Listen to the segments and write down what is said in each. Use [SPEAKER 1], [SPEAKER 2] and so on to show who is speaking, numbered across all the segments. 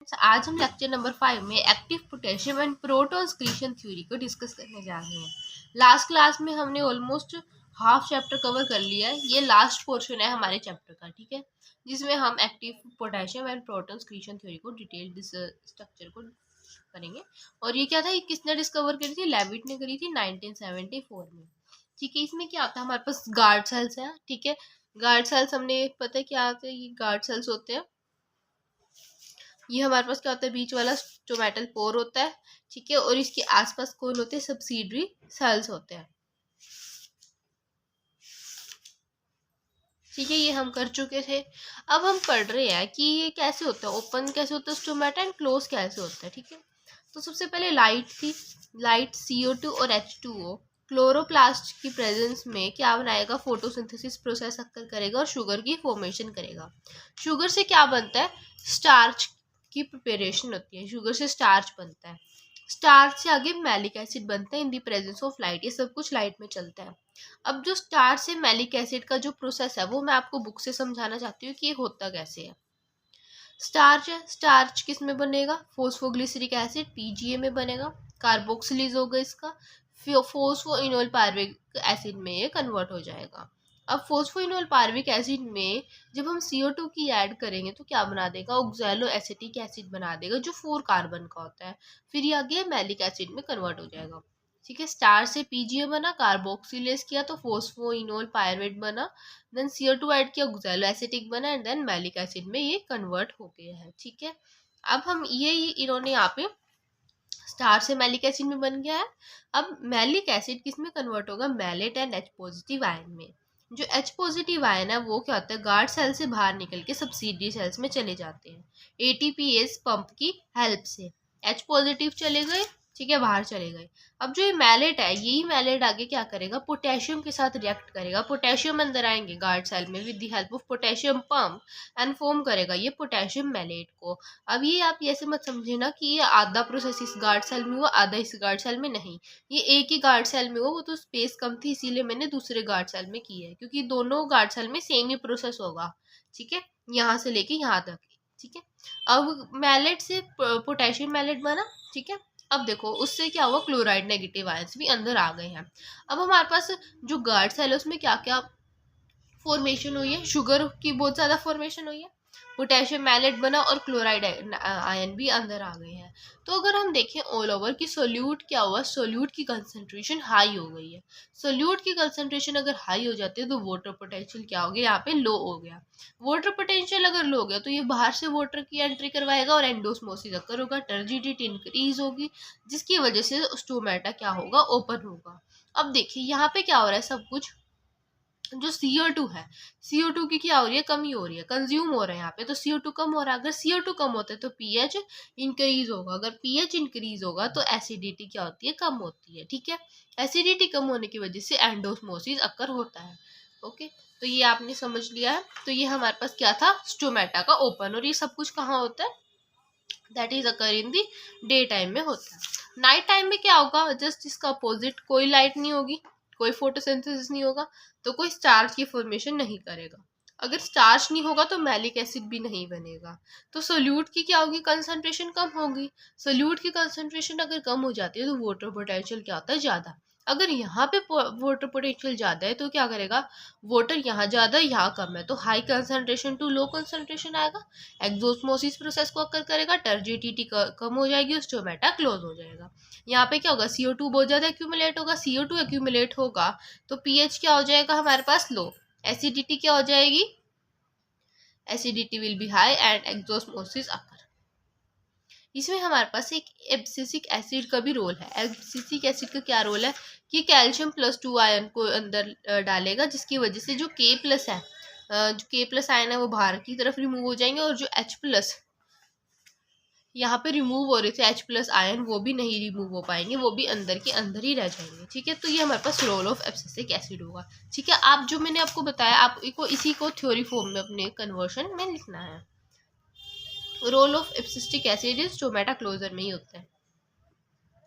[SPEAKER 1] Students, आज हम lecture number 5 में active potassium and proton excretion theory को डिस्कस करने जा रहे हैं। लास्ट क्लास में हमने ऑलमोस्ट हाफ चैप्टर कवर कर लिया है। ये लास्ट पोर्शन है हमारे चैप्टर का, ठीक है, जिसमें हम active potassium and proton excretion theory को डिटेल स्ट्रक्चर को करेंगे। और ये क्या था, ये किसने डिस्कवर करी थी? लेविट ने करी थी 1974 में। ठीक है, इसमें क्या आता है, हमारे पास गार्ड सेल्स है। ठीक है, गार्ड सेल्स हमने पता है क्या आते हैं, ये गार्ड सेल्स होते हैं। ये हमारे पास क्या होता है, बीच वाला स्टोमेटल पोर होता है। ठीक है, और इसके आसपास कौन होते हैं? सब्सिडरी सेल्स होते हैं। ठीक है, ये हम कर चुके थे। अब हम पढ़ रहे हैं कि ये कैसे होता है, ओपन कैसे होता है स्टोमेटा एंड क्लोज कैसे होता है। ठीक है, तो सबसे पहले लाइट थी, लाइट CO2 और H2O क्लोरोप्लास्ट की प्रेजेंस में क्या बनाएगा? फोटोसिंथेसिस प्रोसेस अक्कर करेगा और शुगर की फॉर्मेशन करेगा। शुगर से क्या बनता है? स्टार्च की प्रिपरेशन होती है, शुगर से स्टार्च बनता है। स्टार्च से आगे मैलिक एसिड बनता है इन दी प्रेजेंस ऑफ लाइट। ये सब कुछ लाइट में चलता है। अब जो स्टार्च से मैलिक एसिड का जो प्रोसेस है वो मैं आपको बुक से समझाना चाहती हूँ कि ये होता कैसे है। स्टार्च है, स्टार्च किस में बनेगा? फोस्फोग्लिसरिक एसिड PGA में बनेगा। कार्बोक्सिलेज होगा इसका, फोस्फोइनोल पार्विक एसिड में ये कन्वर्ट हो जाएगा। अब फोस्फोइनोल पार्विक एसिड में जब हम CO2 की ऐड करेंगे तो क्या बना देगा? ऑक्सैलो एसिटिक एसिड बना देगा जो 4 कार्बन का होता है। फिर ये आगे मैलिक एसिड में कन्वर्ट हो जाएगा। ठीक है, स्टार्च से PGA बना, कार्बोक्सिलेज किया तो फोस्फोइनोल पायरेट बना, देन CO2 ऐड किया, ऑक्सैलो एसिटिक बना, एंड देन मैलिक एसिड में ये कन्वर्ट हो गया है। ठीक है, अब हम ये इन्होंने यहाँ पे स्टार्च से मैलिक एसिड में बन गया है। अब मैलिक एसिड किस में कन्वर्ट होगा? Malate and H positive ion में। जो H पॉजिटिव आयन है वो क्या होता है? गार्ड सेल से बाहर निकल के सब्सिडरी सेल्स में चले जाते हैं ATPase पंप की हेल्प से। H पॉजिटिव चले गए, ठीक है, बाहर चले गए। अब जो ये मैलेट है, यही मैलेट आगे क्या करेगा? पोटेशियम के साथ रिएक्ट करेगा। पोटेशियम अंदर आएंगे गार्ड सेल में with the help of potassium pump and form करेगा ये पोटेशियम मैलेट को। अब ये आप ऐसे मत समझे ना कि ये आधा प्रोसेस इस गार्ड सेल में हुआ, आधा इस गार्ड सेल में। नहीं, ये एक ही गार्ड सेल में हुआ, वो तो स्पेस कम थी इसीलिए मैंने दूसरे गार्ड सेल में की है, क्योंकि दोनों गार्ड सेल में सेम ही प्रोसेस होगा। ठीक है, यहाँ से लेके यहाँ तक। ठीक है, अब मैलेट से पोटेशियम मैलेट बना। ठीक है, अब देखो उससे क्या हुआ? क्लोराइड नेगेटिव आयंस भी अंदर आ गए हैं। अब हमारे पास जो गार्ड सेल है उसमें क्या क्या फॉर्मेशन हुई है? शुगर की बहुत ज़्यादा फॉर्मेशन हुई है, पोटेशियम मैलेट बना और क्लोराइड आयन भी अंदर आ गए हैं। तो अगर हम देखें ऑल ओवर कि सोल्यूट क्या हुआ? सोल्यूट की कंसंट्रेशन हाई हो गई है। सोल्यूट की कंसंट्रेशन अगर हाई हो जाती है तो वाटर पोटेंशियल क्या हो गया? यहाँ पे लो हो गया। वाटर पोटेंशियल अगर लो हो गया तो ये बाहर से वाटर की एंट्री करवाएगा और एंडोस्मोसिस अकर होगा, टर्जिडिटी इंक्रीज होगी, जिसकी वजह से स्टोमेटा क्या होगा? ओपन होगा। अब देखिए यहाँ पे क्या हो रहा है, सब कुछ जो CO2 है, CO2 की क्या हो रही है? कमी हो रही है, कंज्यूम हो रहा है यहाँ पे, तो CO2 कम हो रहा है। अगर CO2 कम होता है तो pH इंक्रीज होगा। अगर pH इंक्रीज होगा तो एसिडिटी क्या होती है? कम होती है। ठीक है, एसिडिटी कम होने की वजह से एंडोस्मोसिस अकर होता है। ओके, तो ये आपने समझ लिया है। तो ये हमारे पास क्या था? स्टोमेटा का ओपन। और ये सब कुछ कहाँ होता है? That is occur in the day time में होता है। नाइट टाइम में क्या होगा? जस्ट इसका अपोजिट, कोई लाइट नहीं होगी, कोई फोटोसिंथेसिस नहीं होगा, तो कोई स्टार्च की फॉर्मेशन नहीं करेगा। अगर स्टार्च नहीं होगा तो मैलिक एसिड भी नहीं बनेगा। तो सोल्यूट की क्या होगी? कंसंट्रेशन कम होगी। सोल्यूट की कंसंट्रेशन अगर कम हो जाती है तो वाटर पोटेंशियल क्या होता है? ज़्यादा। अगर यहाँ पे वाटर पोटेंशियल ज़्यादा है तो क्या करेगा? वाटर यहाँ ज़्यादा, यहाँ कम है, तो high concentration to low concentration आएगा, एक्सोस्मोसिस प्रोसेस को अकर करेगा, टर्जिडिटी कम हो जाएगी, स्टोमेटा क्लोज हो जाएगा। यहाँ पे क्या होगा? CO2 बहुत ज़्यादा एक्यूमुलेट होगा। CO2 एक्यूमुलेट होगा तो pH क्या हो जाएगा हमारे पास? लो। एसिडिटी क्या हो जाएगी? Acidity will be high and exosmosis occur. इसमें हमारे पास एक एब्सिसिक एसिड का भी रोल है। एब्सिसिक एसिड का क्या रोल है कि कैल्शियम+2 आयन को अंदर डालेगा, जिसकी वजह से जो K+ है, जो K+ आयन है वो बाहर की तरफ रिमूव हो जाएंगे, और जो H+ यहाँ पे रिमूव हो रहे थे H+ आयन, वो भी नहीं रिमूव हो पाएंगे, वो भी अंदर के अंदर ही रह जाएंगे। ठीक है, तो ये हमारे पास रोल ऑफ एब्सिसिक एसिड होगा। ठीक है, आप जो मैंने आपको बताया आपको इसी को थ्योरी फॉर्म में अपने कन्वर्शन में लिखना है। Role of abscisic acid is stomata closure में ही होता है।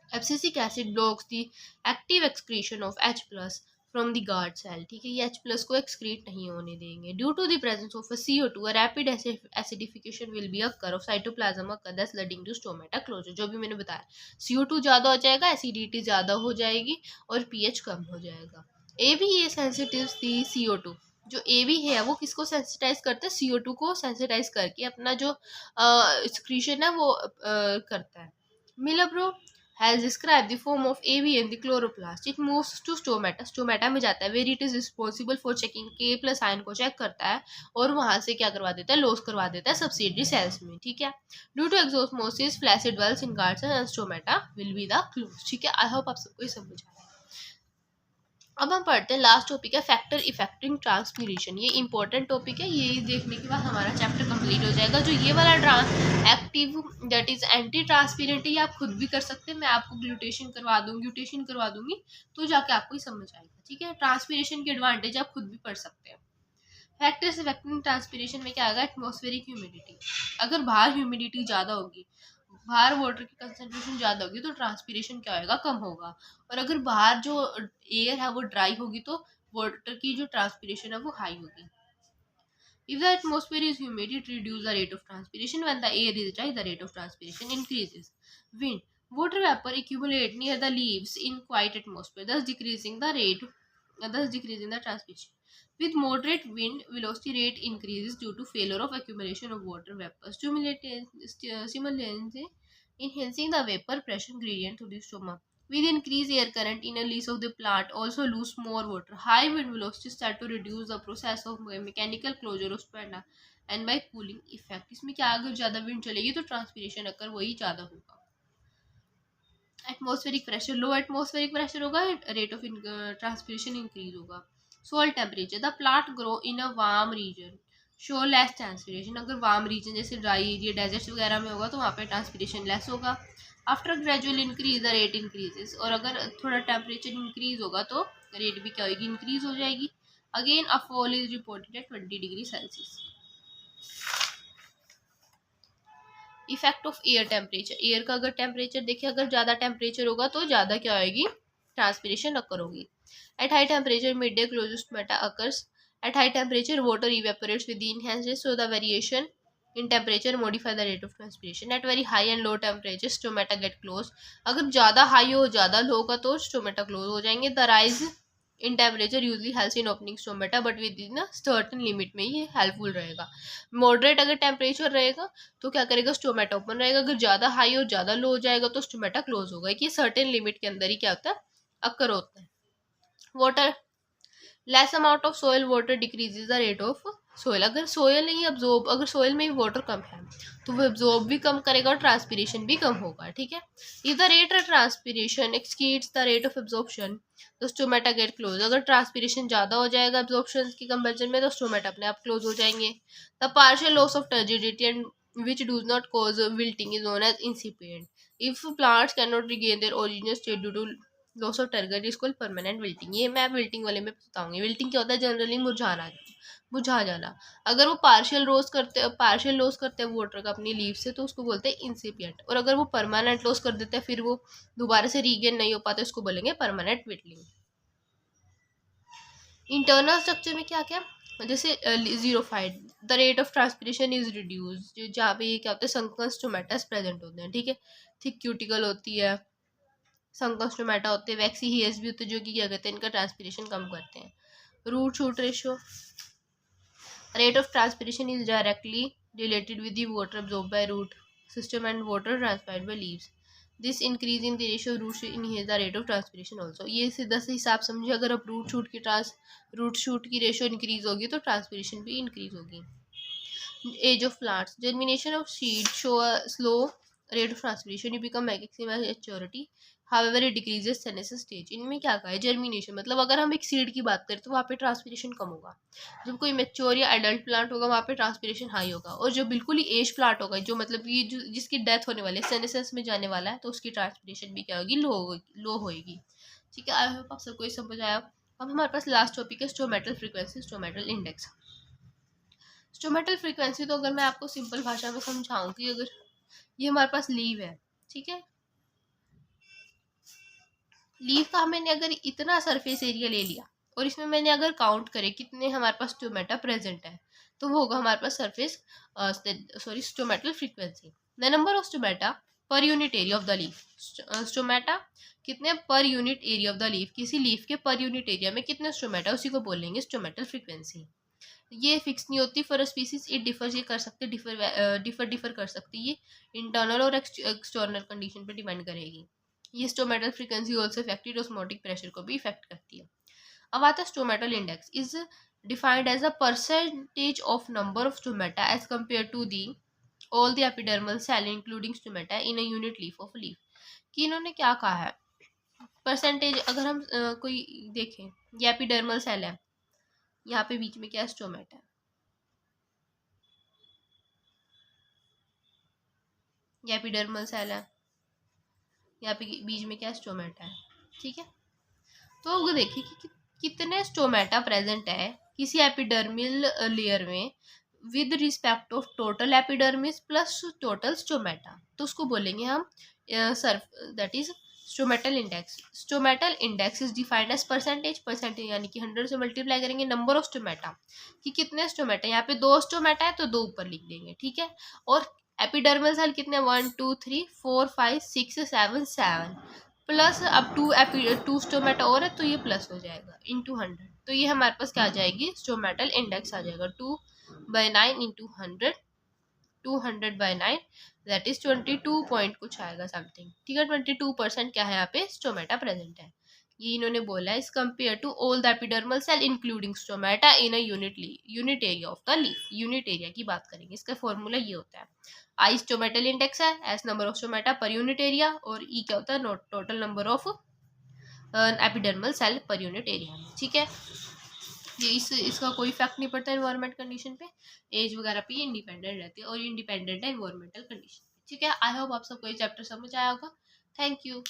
[SPEAKER 1] Abscisic acid blocks the active excretion of H+ from the guard cell, ठीक है, ये H प्लस को एक्सक्रीट नहीं होने देंगे। Due to the presence of CO2 a rapid acidification will be occur of cytoplasm occur that's leading to stomata closure. जो भी मैंने बताया, CO2 ज़्यादा हो जाएगा, एसिडिटी ज़्यादा हो जाएगी और pH कम हो जाएगा। ए भी ये सेंसिटिव थी CO2, जो ए भी है वो किसको सेंसिटाइज करता है, CO2 को सेंसिटाइज करके अपना जो एक्सक्रीशन है वो करता है। Miller has described the form of AV in the chloroplast. It moves to stomata. Stomata में जाता है, where it is responsible for checking K plus ion को चेक करता है और वहां से क्या करवा देता है, लॉस करवा देता है सब्सिडरी सेल्स में, ठीक है। Due to exosmosis flaccid wells in guards and stomata will be the close, ठीक है। आई होप आप सबको ये समझ आया। अब हम पढ़ते हैं लास्ट टॉपिक है फैक्टर इफेक्टिंग ट्रांसपीरेशन। ये इंपॉर्टेंट टॉपिक है, ये देखने के बाद हमारा चैप्टर कंप्लीट हो जाएगा। जो ये वाला active that is anti transparent, ये आप खुद भी कर सकते हैं, मैं आपको ग्लूटेशन करवा दूंगी तो जाके आपको ही समझ आएगा, ठीक है। ट्रांसपीरेशन के एडवांटेज आप खुद भी पढ़ सकते हैं। फैक्टर्स इफेक्टिंग ट्रांसपीरेशन में क्या आएगा, एटमॉस्फेरिक ह्यूमिडिटी। अगर बाहर ह्यूमिडिटी ज़्यादा होगी, बाहर वाटर की कंसंट्रेशन ज़्यादा होगी तो ट्रांसपीरेशन क्या होगा, कम होगा। और अगर बाहर जो एयर है वो ड्राई होगी तो वाटर की जो ट्रांसपीरेशन है वो हाई होगी। If the atmosphere is humid, it reduces the rate of transpiration. When the air is dry, the rate of transpiration increases. Wind. Water vapor accumulate near the leaves in quiet atmosphere, thus decreasing the transpiration. With moderate wind, velocity rate increases due to failure of accumulation of water vapor, stimulating enhancing the vapor pressure gradient to the stomach. With increased air current in a lease of the plant, also lose more water. High wind velocity start to reduce the process of mechanical closure of spanda and by cooling effect. इसमें क्या, अगर ज़्यादा wind चलेगी तो transpiration अकर वही ज़्यादा होगा। Atmospheric pressure, low atmospheric pressure होगा, रेट ऑफ ट्रांसपीरेशन इंक्रीज होगा। Soil temperature, the plant grow in a warm region show less transpiration. अगर वार्म रीजन जैसे ड्राई एरिया डेजर्ट्स वगैरह में होगा तो वहाँ पे ट्रांसपीरेशन लेस होगा। After gradual increase the rate increases, और अगर थोड़ा टेम्परेचर इंक्रीज होगा तो रेट भी क्या होगी, इंक्रीज हो जाएगी। Again a fall is reported at 20 degree Celsius. Effect of air temperature, air का अगर टेम्परेचर देखिए, अगर ज़्यादा टेम्परेचर होगा तो ज़्यादा क्या होगी, ट्रांसपीरेशन अकर होगी। At high temperature mid day closest Meta occurs. At high temperature water evaporates with the enhanced so the variation in temperature modify the rate of transpiration. At very high and low temperature stomata get closed. अगर ज़्यादा high हो ज़्यादा लो होगा तो stomata close हो जाएंगे। The rise in temperature usually helps in opening stomata but with in certain limit में ये हेल्पफुल रहेगा। मॉडरेट अगर टेम्परेचर रहेगा तो क्या करेगा, स्टोमेटा ओपन रहेगा। अगर ज़्यादा हाई और ज़्यादा लो हो जाएगा तो स्टोमेटा क्लोज होगा, कि सर्टेन लिमिट के अंदर ही क्या होता है, अकर होता है। Water, less amount of soil water decreases the rate of soil. अगर सोयल नहीं अब्जॉर्ब, अगर सोयल में वाटर कम है तो वो एब्जॉर्ब भी कम करेगा और ट्रांसपीरेशन भी कम होगा, ठीक है। If the rate of transpiration exceeds the rate of absorption तो स्टोमेटा गेट क्लोज। अगर ट्रांसपीरेशन ज़्यादा हो जाएगा एब्जॉर्प्शन की कंपेरिजन में तो स्टोमेटा अपने आप क्लोज हो जाएंगे। The partial loss of turgidity and which does not cause wilting is known as incipient. If plants cannot regain their original state due to loss of turgor is called permanent wilting. ये मैं wilting वाले में बताऊंगी। Wilting क्या होता है, generally मुरझा जाना। अगर वो पार्शियल लॉस करते हैं वाटर का अपनी लीव से तो उसको बोलते हैं इंसिपिएंट, और अगर वो परमानेंट लॉस कर देते हैं फिर वो दोबारा से रीगेन नहीं हो पाते उसको बोलेंगे परमानेंट विल्टिंग। इंटरनल स्ट्रक्चर में क्या क्या, जैसे xerophyte, the rate of transpiration is reduce, जहाँ पे ये क्या होता है, संकन स्टोमेटास प्रेजेंट होते हैं, ठीक है। थिक क्यूटिकल होती है, संकन स्टोमेटा होते हैं, वैक्सी हेयर्स भी होते हैं जो कि क्या कहते हैं, इनका ट्रांसपीरेशन कम करते हैं। Root shoot ratio, rate of transpiration is directly related with the water absorb by root system and water transpired by leaves. This increase in the ratio root enhances the rate of transpiration also. ये सीधा से हिसाब समझिए, अगर आप root shoot की ratio increase होगी तो ट्रांसपीरेशन भी इंक्रीज होगी। Age of plants, germination of seed show a slow rate of transpiration, you become maximum maturity, however it decreases senescence stage. इनमें क्या कहा है, जर्मिनेशन मतलब अगर हम एक सीड की बात करें तो वहाँ पे ट्रांसपीरेशन कम होगा। जब कोई मेच्योर या एडल्ट प्लांट होगा वहाँ पे ट्रांसपीरेशन हाई होगा, और जो बिल्कुल ही एज प्लांट होगा जो मतलब कि जिसकी डेथ होने वाली है, सेनेसेंस में जाने वाला है, तो उसकी ट्रांसपीरेशन भी क्या होगी, लो होगी, ठीक है। आई होप आप सबको ये समझ आया। अब हमारे पास लास्ट टॉपिक है stomatal frequency, stomatal index. Stomatal frequency तो अगर मैं आपको सिंपल भाषा में समझाऊँ कि अगर ये हमारे पास लीव है, ठीक है, लीव का मैंने अगर इतना सरफेस एरिया ले लिया, और इसमें मैंने अगर काउंट करे कितने हमारे पास स्टोमेटा प्रेजेंट है, तो वो होगा हमारे पास surface stomatal frequency. The number of stomata per unit area of the leaf. Stomata कितने per unit area of the leaf, किसी लीफ के पर यूनिट एरिया में कितने स्टोमेटा, उसी को बोलेंगे स्टोमेटल फ्रीक्वेंसी। ये फिक्स नहीं होती फॉर स्पीसीज, इट डिफर, ये कर सकते डिफर कर सकती है, इंटरनल और एक्सटर्नल कंडीशन पर डिपेंड करेगी। ये stomatal frequency also affected osmotic pressure को भी इफेक्ट करती है। अब आता है stomatal index is defined as a percentage of number of stomata as compare to the all the epidermal cell including stomata in a unit leaf of leaf. कि इन्होंने क्या कहा है, परसेंटेज अगर हम कोई देखें, ये एपिडर्मल सेल है, यहाँ पे बीच में क्या स्टोमेटा है, ये एपिडर्मल सेल है, यहाँ पे बीच में क्या स्टोमेटा है, ठीक है। तो वो देखिए कि कितने स्टोमेटा प्रेजेंट है किसी एपिडर्मल लेयर में with respect of total epidermis plus total stomata, तो उसको बोलेंगे हम that is stomatal index. Stomatal index is defined as percentage यानी कि 100 से मल्टीप्लाई करेंगे नंबर ऑफ स्टोमेटा, कि कितने स्टोमेटा, यहाँ पे 2 स्टोमेटा है तो 2 ऊपर लिख देंगे, ठीक है। और एपिडर्मल सेल कितने, 1 2 3 4 5 6 7 7 प्लस अब टू स्टोमेटा और है तो ये प्लस हो जाएगा इंटू 100, तो ये हमारे पास क्या आ जाएगी, स्टोमेटल इंडेक्स आ जाएगा 2/9 इंटू 100, 200/9 दैट इज 22 पॉइंट कुछ आएगा समथिंग, ठीक है। 22% क्या है यहाँ पे स्टोमेटा प्रेजेंट है, ये इन्होंने बोला है is compare to all the epidermal cell including stomata in a unit area of the leaf. Unit area की बात करेंगे, इसका फॉर्मूला ये होता है, आई स्टोमेटल इंडेक्स है, S number of stomata per unit area, और ई क्या होता है, total number of epidermal cell per unit area, ठीक है। ये इसका कोई इफेक्ट नहीं पड़ता एनवायरमेंट कंडीशन पे, एज वगैरह पे ये इंडिपेंडेंट रहती है और इंडिपेंडेंट है एनवायरमेंटल कंडीशन पे, ठीक है। आई होप आप सबको ये चैप्टर समझ आया होगा। Thank you.